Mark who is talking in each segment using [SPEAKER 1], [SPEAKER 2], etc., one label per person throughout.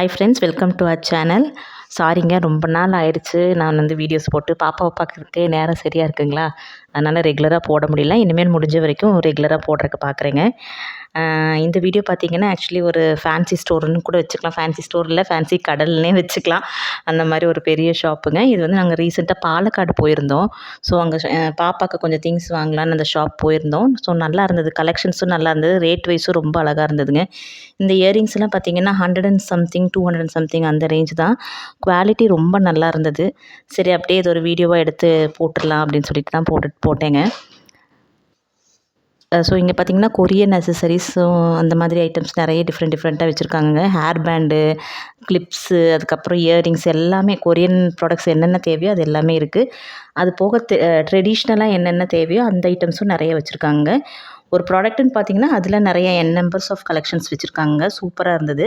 [SPEAKER 1] Hi friends, welcome to our channel. சாரிங்க, ரொம்ப நாள் ஆயிடுச்சு நான் வந்து வீடியோஸ் போட்டு. பாப்பாவை பார்க்குறதுக்கே நேரம் சரியாக இருக்குங்களா, அதனால் ரெகுலராக போட முடியல. இனிமேல் முடிஞ்ச வரைக்கும் ரெகுலராக போடுறதுக்கு பார்க்குறேங்க. இந்த வீடியோ பார்த்தீங்கன்னா ஆக்சுவலி ஒரு ஃபேன்சி ஸ்டோர்னு கூட வச்சுக்கலாம். ஃபேன்சி ஸ்டோர் இல்லை, ஃபேன்சி கடல்னே வச்சுக்கலாம். அந்த மாதிரி ஒரு பெரிய ஷாப்புங்க. இது வந்து நாங்கள் ரீசெண்டாக பாலக்காடு போயிருந்தோம். ஸோ அங்கே பாப்பாவுக்கு கொஞ்சம் திங்ஸ் வாங்கலான்னு அந்த ஷாப் போயிருந்தோம். ஸோ நல்லா இருந்தது, கலெக்ஷன்ஸும் நல்லா இருந்தது, ரேட் வைஸும் ரொம்ப அழகாக இருந்ததுங்க. இந்த இயரிங்ஸ்லாம் பார்த்தீங்கன்னா 100 அண்ட் சம்திங் 200 அண்ட் சம்திங் அந்த ரேஞ்ச் தான். குவாலிட்டி ரொம்ப நல்லா இருந்தது. சரி, அப்படியே இது ஒரு வீடியோவாக எடுத்து போட்டுடலாம் அப்படின்னு சொல்லிட்டு தான் போட்டேங்க. ஸோ இங்கே பார்த்தீங்கன்னா கொரியன் அக்சசரிஸும் அந்த மாதிரி ஐட்டம்ஸ் நிறைய டிஃப்ரெண்ட்டாக வச்சுருக்காங்க. ஹேர் பேண்டு, கிளிப்ஸு, அதுக்கப்புறம் இயரிங்ஸ் எல்லாமே கொரியன் ப்ராடக்ட்ஸ் என்னென்ன தேவையோ அது எல்லாமே இருக்குது. அது போக ட்ரெடிஷ்னலாக என்னென்ன தேவையோ அந்த ஐட்டம்ஸும் நிறைய வச்சுருக்காங்க. ஒரு ப்ராடக்ட்டுன்னு பார்த்தீங்கன்னா அதில் நிறைய நம்பர்ஸ் ஆஃப் கலெக்ஷன்ஸ் வச்சுருக்காங்க. சூப்பராக இருந்தது.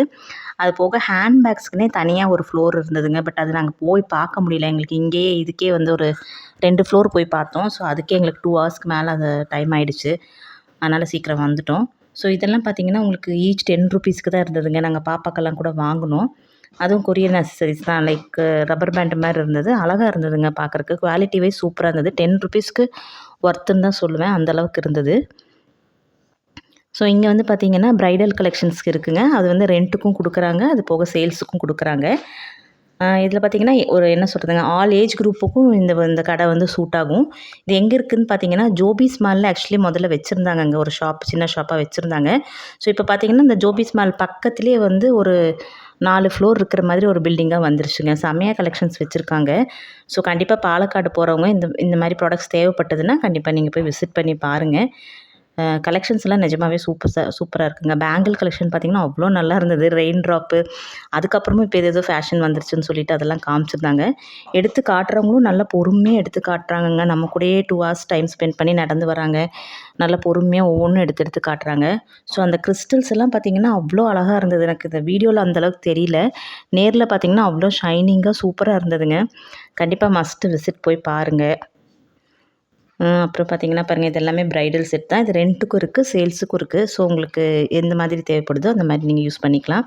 [SPEAKER 1] அது போக ஹேண்ட்பேக்ஸ்க்குனே தனியாக ஒரு ஃப்ளோர் இருந்ததுங்க. பட் அது நாங்கள் போய் பார்க்க முடியல. எங்களுக்கு இங்கேயே இதுக்கே வந்து ஒரு 2 ஃப்ளோர் போய் பார்த்தோம். ஸோ அதுக்கே எங்களுக்கு 2 ஹவர்ஸ்க்கு மேலே அது டைம் ஆகிடுச்சு. அதனால் சீக்கிரம் வந்துட்டோம். ஸோ இதெல்லாம் பார்த்திங்கன்னா உங்களுக்கு ஈச் 10 ருபீஸ்க்கு தான் இருந்ததுங்க. நாங்கள் பாப்பாக்கெல்லாம் கூட வாங்கினோம். அதுவும் கொரியன் அக்சசரிஸ் தான். லைக் ரப்பர் பேண்ட் மாதிரி இருந்தது. அழகாக இருந்ததுங்க பார்க்குறக்கு. குவாலிட்டி வைஸ் சூப்பராக இருந்தது. 10 ருபீஸ்க்கு ஒர்த்துன்னு தான் சொல்லுவேன், அந்தளவுக்கு இருந்தது. ஸோ இங்கே வந்து பார்த்திங்கன்னா ப்ரைடல் கலெக்ஷன்ஸ்க்கு இருக்குங்க. அது வந்து ரெண்ட்டுக்கும் கொடுக்குறாங்க, அது போக சேல்ஸுக்கும் கொடுக்குறாங்க. இதில் பார்த்திங்கன்னா ஒரு என்ன சொல்கிறதுங்க, ஆல் ஏஜ் குரூப்புக்கும் இந்த கடை வந்து சூட் ஆகும். இது எங்கே இருக்குதுன்னு பார்த்தீங்கன்னா ஜோபிஸ் மாலில் ஆக்சுவலி முதல்ல வச்சுருந்தாங்க. அங்கே ஒரு ஷாப், சின்ன ஷாப்பாக வச்சுருந்தாங்க. ஸோ இப்போ பார்த்திங்கன்னா இந்த ஜோபிஸ் மால் பக்கத்துலேயே வந்து ஒரு 4 ஃப்ளோர் இருக்கிற மாதிரி ஒரு பில்டிங்காக வந்துருச்சுங்க. செம்மையாக கலெக்ஷன்ஸ் வச்சுருக்காங்க. ஸோ கண்டிப்பாக பாலக்காடு போகிறவங்க இந்த மாதிரி ப்ராடக்ட்ஸ் தேவைப்பட்டதுன்னா கண்டிப்பாக நீங்கள் போய் விசிட் பண்ணி பாருங்கள். கலெக்ஷன்ஸ்லாம் நிஜமாகவே சூப்பராக இருக்குங்க. பேங்கிள் கலெக்ஷன் பார்த்திங்கன்னா அவ்வளோ நல்லா இருந்தது. ரெயின் ட்ராப்பு, அதுக்கப்புறமும் இப்போ ஏதோ ஃபேஷன் வந்துருச்சுன்னு சொல்லிட்டு அதெல்லாம் காமிச்சிருந்தாங்க. எடுத்து காட்டுறவங்களும் நல்லா பொறுமையாக எடுத்து காட்டுறாங்கங்க. நம்ம கூடயே 2 ஹவர்ஸ் டைம் ஸ்பெண்ட் பண்ணி நடந்து வராங்க. நல்லா பொறுமையாக ஒவ்வொன்றும் எடுத்து காட்டுறாங்க. ஸோ அந்த கிறிஸ்டல்ஸ் எல்லாம் பார்த்திங்கன்னா அவ்வளோ அழகாக இருந்தது. எனக்கு இந்த வீடியோவில் அந்தளவுக்கு தெரியல, நேரில் பார்த்திங்கன்னா அவ்வளோ ஷைனிங்காக சூப்பராக இருந்ததுங்க. கண்டிப்பாக மஸ்ட்டு விசிட் போய் பாருங்கள். அப்புறம் பார்த்திங்கன்னா பாருங்கள், இது எல்லாமே ப்ரைடல் செட் தான். இது ரெண்ட்டுக்கும் இருக்குது, சேல்ஸுக்கும் இருக்குது. ஸோ உங்களுக்கு எந்த மாதிரி தேவைப்படுதோ அந்த மாதிரி நீங்கள் யூஸ் பண்ணிக்கலாம்.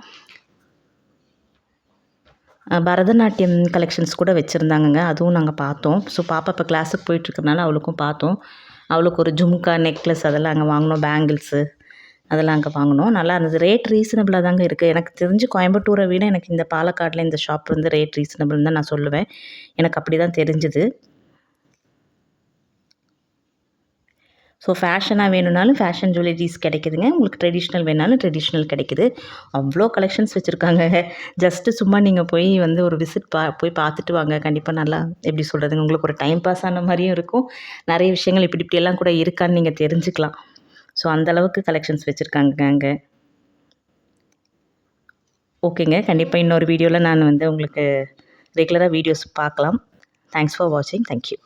[SPEAKER 1] பரதநாட்டியம் கலெக்ஷன்ஸ் கூட வச்சுருந்தாங்கங்க. அதுவும் நாங்கள் பார்த்தோம். ஸோ பாப்பா இப்போ கிளாஸுக்கு போயிட்டுருக்கனால அவளுக்கும் பார்த்தோம். அவளுக்கு ஒரு ஜும்கா, நெக்லஸ் அதெல்லாம் அங்கே வாங்கினோம். பேங்கிள்ஸு அதெல்லாம் அங்கே வாங்கினோம். நல்லா இருந்தது. ரேட் ரீசனபிளாக தாங்க இருக்குது. எனக்கு தெரிஞ்சு கோயம்புத்தூரை விட எனக்கு இந்த பாலக்காட்டில் இந்த ஷாப் வந்து ரேட் ரீசனபிள்னு தான் நான் சொல்லுவேன். எனக்கு அப்படி தான் தெரிஞ்சுது. ஸோ ஃபேஷனாக வேணும்னாலும் ஃபேஷன் ஜுவல்லரிஸ் கிடைக்குதுங்க. உங்களுக்கு ட்ரெடிஷ்னல் வேணாலும் ட்ரெடிஷ்னல் கிடைக்குது. அவ்வளோ கலெக்ஷன்ஸ் வச்சுருக்காங்க. ஜஸ்ட்டு சும்மா நீங்கள் போய் வந்து ஒரு விசிட் போய் பார்த்துட்டு வாங்க. கண்டிப்பாக நல்லா எப்படி சொல்கிறதுங்க, உங்களுக்கு ஒரு டைம் பாஸ் ஆன மாதிரியும் இருக்கும். நிறைய விஷயங்கள் இப்படியெல்லாம் கூட இருக்கான்னு நீங்கள் தெரிஞ்சுக்கலாம். ஸோ அந்தளவுக்கு கலெக்ஷன்ஸ் வச்சுருக்காங்க அங்கே. ஓகேங்க, கண்டிப்பாக இன்னொரு வீடியோவில் நான் வந்து உங்களுக்கு ரெகுலராக வீடியோஸ் பார்க்கலாம். தேங்க்ஸ் ஃபார் வாட்சிங். தேங்க்யூ.